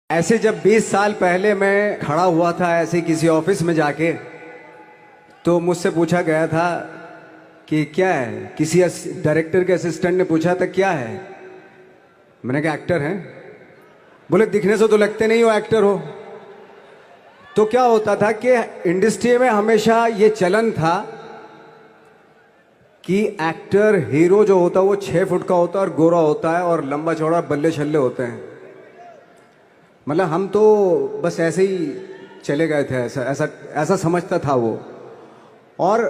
ऐसे जब 20 साल पहले मैं खड़ा हुआ था ऐसे किसी ऑफिस में जाके, तो मुझसे पूछा गया था कि क्या है। किसी डायरेक्टर के असिस्टेंट ने पूछा था क्या है। मैंने कहा एक्टर हैं। बोले दिखने से तो लगते नहीं हो एक्टर हो। तो क्या होता था कि इंडस्ट्री में हमेशा ये चलन था कि एक्टर हीरो जो होता है वो 6 फुट का होता है और गोरा होता है और लंबा चौड़ा बल्ले छल्ले होते हैं। मतलब हम तो बस ऐसे ही चले गए थे, ऐसा ऐसा ऐसा समझता था वो। और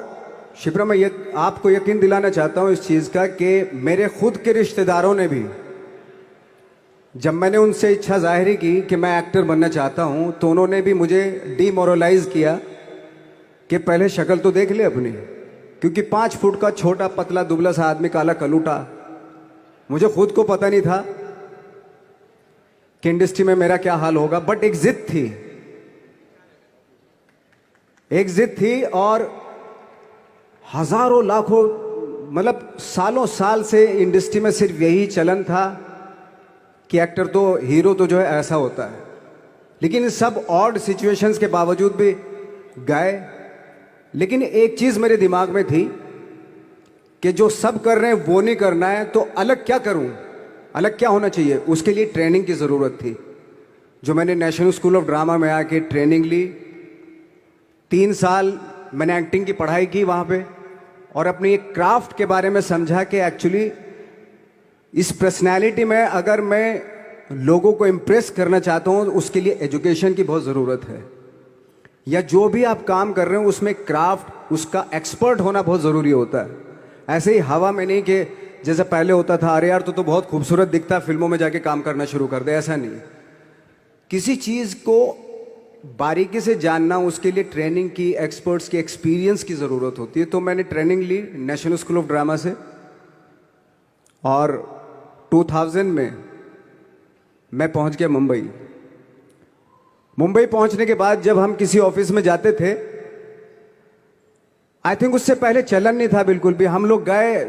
शिप्रा, मैं ये आपको यकीन दिलाना चाहता हूँ इस चीज़ का कि मेरे खुद के रिश्तेदारों ने भी, जब मैंने उनसे इच्छा जाहिर की कि मैं एक्टर बनना चाहता हूँ, तो उन्होंने भी मुझे डीमोरलाइज किया कि पहले शक्ल तो देख ले अपनी, क्योंकि 5 फुट का छोटा पतला दुबला सा आदमी, काला कलूटा। मुझे खुद को पता नहीं था कि इंडस्ट्री में मेरा क्या हाल होगा, बट एक जिद थी और हजारों लाखों मतलब सालों साल से इंडस्ट्री में सिर्फ यही चलन था कि एक्टर तो, हीरो तो जो है ऐसा होता है। लेकिन इन सब ऑड सिचुएशंस के बावजूद भी गए। लेकिन एक चीज मेरे दिमाग में थी कि जो सब कर रहे हैं वो नहीं करना है, तो अलग क्या करूं, अलग क्या होना चाहिए। उसके लिए ट्रेनिंग की ज़रूरत थी, जो मैंने नेशनल स्कूल ऑफ ड्रामा में आके ट्रेनिंग ली। 3 साल मैंने एक्टिंग की पढ़ाई की वहाँ पे, और अपनी एक क्राफ्ट के बारे में समझा कि एक्चुअली इस पर्सनैलिटी में अगर मैं लोगों को इम्प्रेस करना चाहता हूँ, उसके लिए एजुकेशन की बहुत ज़रूरत है। या जो भी आप काम कर रहे हो उसमें क्राफ्ट, उसका एक्सपर्ट होना बहुत ज़रूरी होता है। ऐसे ही हवा में नहीं कि जैसे पहले होता था, अरे यार तो बहुत खूबसूरत दिखता, फिल्मों में जाके काम करना शुरू कर दे। ऐसा नहीं, किसी चीज़ को बारीकी से जानना, उसके लिए ट्रेनिंग की, एक्सपर्ट्स की, एक्सपीरियंस की ज़रूरत होती है। तो मैंने ट्रेनिंग ली नेशनल स्कूल ऑफ ड्रामा से, और 2000 में मैं पहुंच गया मुंबई। मुंबई पहुंचने के बाद जब हम किसी ऑफिस में जाते थे, आई थिंक उससे पहले चलन नहीं था बिल्कुल भी। हम लोग गए,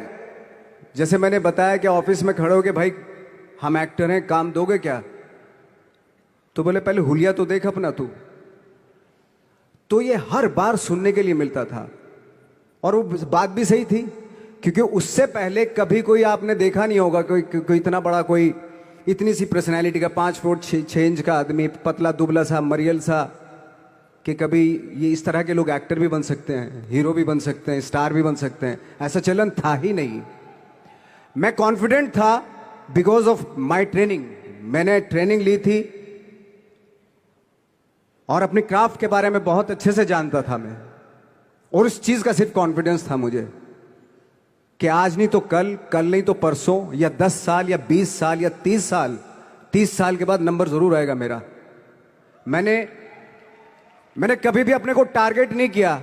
जैसे मैंने बताया कि ऑफिस में खड़े हो के, भाई हम एक्टर हैं, काम दोगे क्या। तो बोले पहले हुलिया तो देख अपना तू। तो ये हर बार सुनने के लिए मिलता था, और वो बात भी सही थी, क्योंकि उससे पहले कभी कोई आपने देखा नहीं होगा कोई इतना बड़ा, कोई इतनी सी पर्सनैलिटी का 5 फुट 6 इंच का आदमी, पतला दुबला सा मरियल सा, कि कभी ये इस तरह के लोग एक्टर भी बन सकते हैं, हीरो भी बन सकते हैं, स्टार भी बन सकते हैं। ऐसा चलन था ही नहीं। मैं कॉन्फिडेंट था बिकॉज ऑफ माई ट्रेनिंग। मैंने ट्रेनिंग ली थी और अपनी क्राफ्ट के बारे में बहुत अच्छे से जानता था मैं, और उस चीज का सिर्फ कॉन्फिडेंस था मुझे कि आज नहीं तो कल, कल नहीं तो परसों, या 10 साल या 20 साल या 30 साल के बाद नंबर जरूर आएगा मेरा। मैंने कभी भी अपने को टारगेट नहीं किया